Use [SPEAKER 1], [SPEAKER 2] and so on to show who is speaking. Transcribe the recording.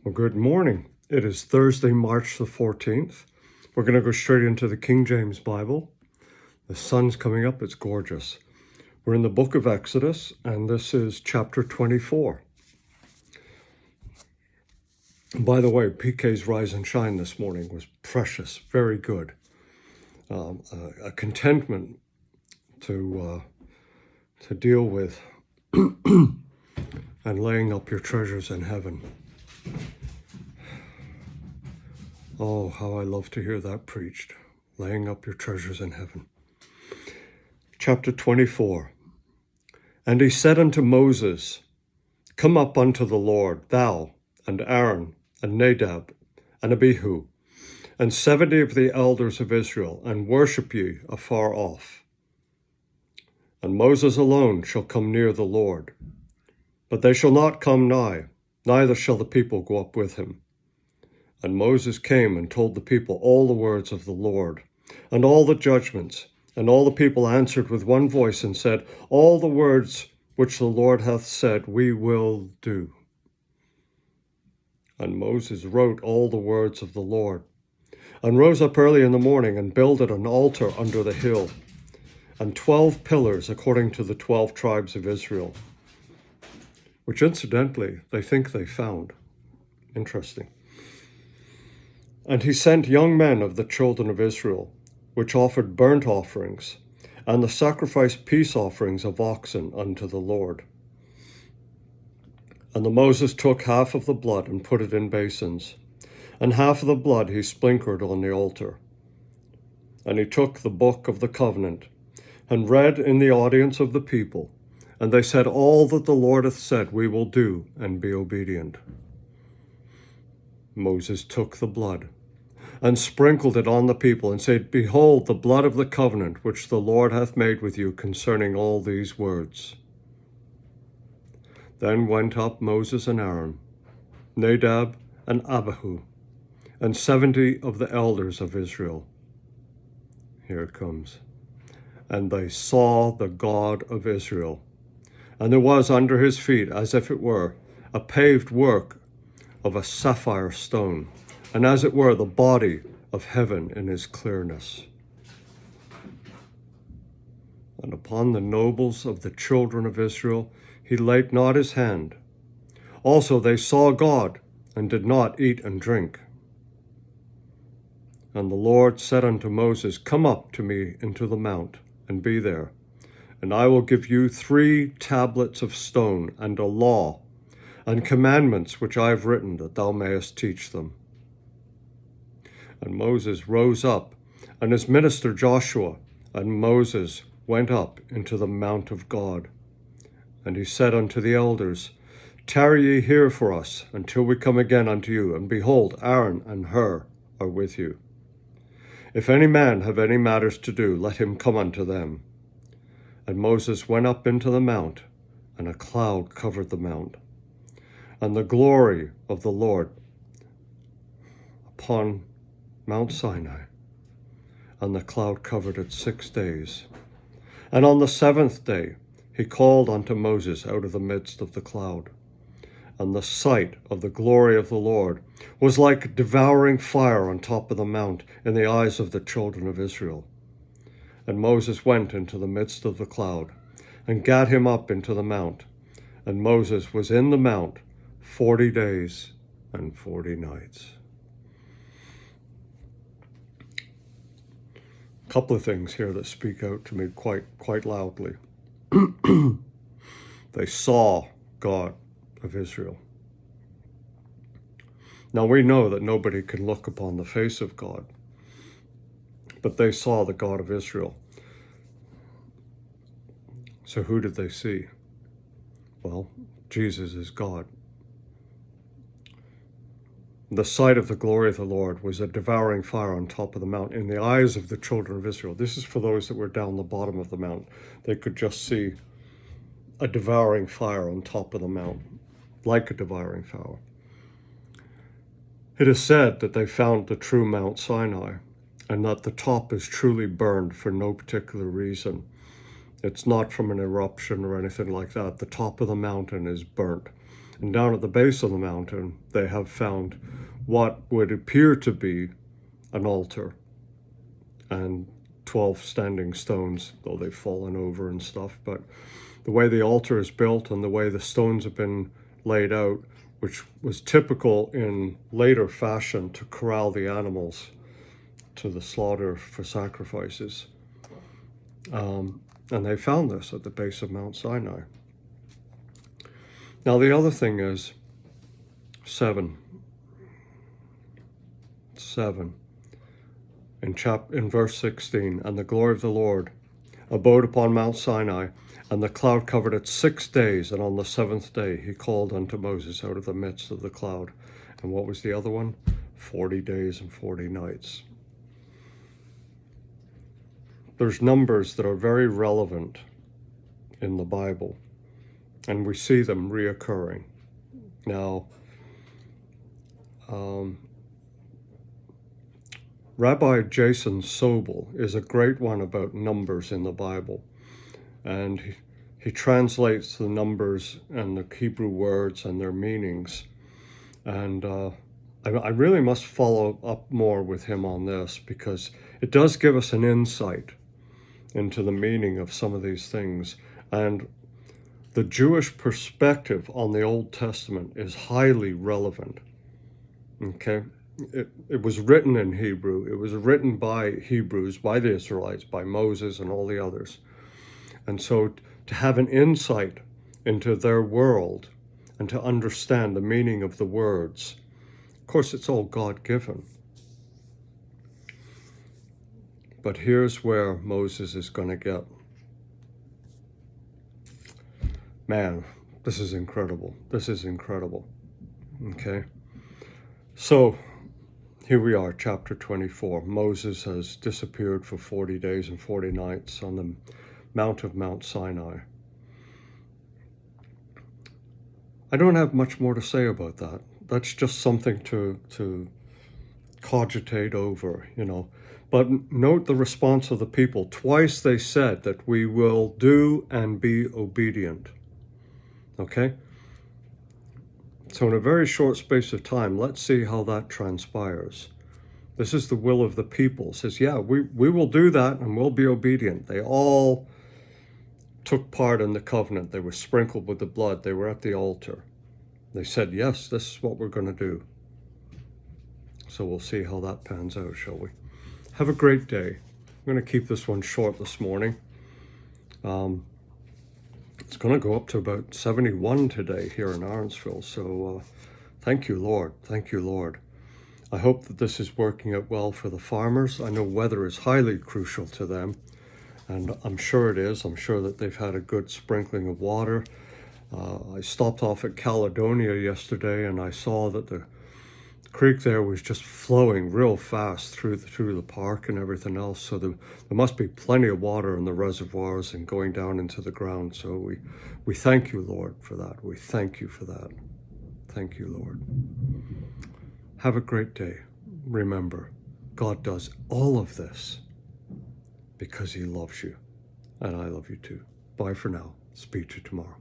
[SPEAKER 1] Well, good morning. It is Thursday, March the 14th. We're going to go straight into the King James Bible. The sun's coming up. It's gorgeous. We're in the book of Exodus, and this is chapter 24. And by the way, PK's Rise and Shine this morning was precious, very good. A contentment to deal with and laying up your treasures in heaven. Oh, how I love to hear that preached. Laying up your treasures in heaven. Chapter 24. And he said unto Moses, Come up unto the Lord, thou, and Aaron, and Nadab, and Abihu, and 70 of the elders of Israel, and worship ye afar off. And Moses alone shall come near the Lord, but they shall not come nigh, neither shall the people go up with him. And Moses came and told the people all the words of the Lord, and all the judgments. And all the people answered with one voice and said, All the words which the Lord hath said we will do. And Moses wrote all the words of the Lord, and rose up early in the morning, and builded an altar under the hill, and 12 pillars according to the 12 tribes of Israel, which incidentally they think they found. Interesting. And he sent young men of the children of Israel, which offered burnt offerings, and the sacrificed peace offerings of oxen unto the Lord. And the Moses took half of the blood and put it in basins, and half of the blood he sprinkled on the altar. And he took the book of the covenant, and read in the audience of the people, and they said, All that the Lord hath said we will do, and be obedient. Moses took the blood, and sprinkled it on the people, and said, Behold the blood of the covenant which the Lord hath made with you concerning all these words. Then went up Moses and Aaron, Nadab and Abihu, and 70 of the elders of Israel. Here it comes. And they saw the God of Israel, and there was under his feet, as if it were, a paved work of a sapphire stone, and as it were the body of heaven in his clearness. And upon the nobles of the children of Israel he laid not his hand. Also they saw God, and did not eat and drink. And the Lord said unto Moses, Come up to me into the mount, and be there, and I will give you 3 tablets of stone, and a law, and commandments which I have written, that thou mayest teach them. And Moses rose up, and his minister Joshua, and Moses went up into the mount of God. And he said unto the elders, Tarry ye here for us, until we come again unto you, and behold, Aaron and Hur are with you. If any man have any matters to do, let him come unto them. And Moses went up into the mount, and a cloud covered the mount, and the glory of the Lord upon Mount Sinai, and the cloud covered it 6 days. And on the 7th day he called unto Moses out of the midst of the cloud. And the sight of the glory of the Lord was like devouring fire on top of the mount in the eyes of the children of Israel. And Moses went into the midst of the cloud, and gat him up into the mount. And Moses was in the mount 40 days and 40 nights. A couple of things here that speak out to me quite loudly. They saw God of Israel. Now we know that nobody can look upon the face of God, but they saw the God of Israel. So who did they see? Well, Jesus is God. The sight of the glory of the Lord was a devouring fire on top of the mount in the eyes of the children of Israel. This is for those that were down the bottom of the mount. They could just see a devouring fire on top of the mount, like a devouring fire. It is said that they found the true Mount Sinai, and that the top is truly burned for no particular reason. It's not from an eruption or anything like that. The top of the mountain is burnt, And down at the base of the mountain, they have found what would appear to be an altar and 12 standing stones, though they've fallen over and stuff. But the way the altar is built and the way the stones have been laid out, which was typical in later fashion to corral the animals to the slaughter for sacrifices. And they found this at the base of Mount Sinai. Now the other thing is 7 in verse 16, and the glory of the Lord abode upon Mount Sinai, and the cloud covered it 6 days, and on the 7th day he called unto Moses out of the midst of the cloud. And what was the other one? 40 days and 40 nights. There's numbers that are very relevant in the Bible, and we see them reoccurring. Now, Rabbi Jason Sobel is a great one about numbers in the Bible, and he translates the numbers and the Hebrew words and their meanings. And I really must follow up more with him on this, because it does give us an insight into the meaning of some of these things. And the Jewish perspective on the Old Testament is highly relevant. Okay? It was written in Hebrew. It was written by Hebrews, by the Israelites, by Moses and all the others. And so to have an insight into their world and to understand the meaning of the words, of course, it's all God-given. But here's where Moses is going to get. Man, this is incredible. This is incredible. Okay? So, here we are, chapter 24. Moses has disappeared for 40 days and 40 nights on the Mount of Mount Sinai. I don't have much more to say about that. That's just something to cogitate over, you know. But note the response of the people. Twice they said that we will do and be obedient. Okay? So in a very short space of time, let's see how that transpires. This is the will of the people. It says, yeah, we will do that and we'll be obedient. They all took part in the covenant. They were sprinkled with the blood. They were at the altar. They said, yes, this is what we're going to do. So we'll see how that pans out, shall we? Have a great day. I'm going to keep this one short this morning. It's going to go up to about 71 today here in Arnsville. So thank you, Lord. Thank you, Lord. I hope that this is working out well for the farmers. I know weather is highly crucial to them, and I'm sure it is. I'm sure that they've had a good sprinkling of water. I stopped off at Caledonia yesterday, and I saw that the creek there was just flowing real fast through the park and everything else. So there must be plenty of water in the reservoirs and going down into the ground. So we thank you, Lord, for that. We thank you for that. Thank you, Lord. Have a great day. Remember, God does all of this because he loves you, and I love you too. Bye for now. Speak to you tomorrow.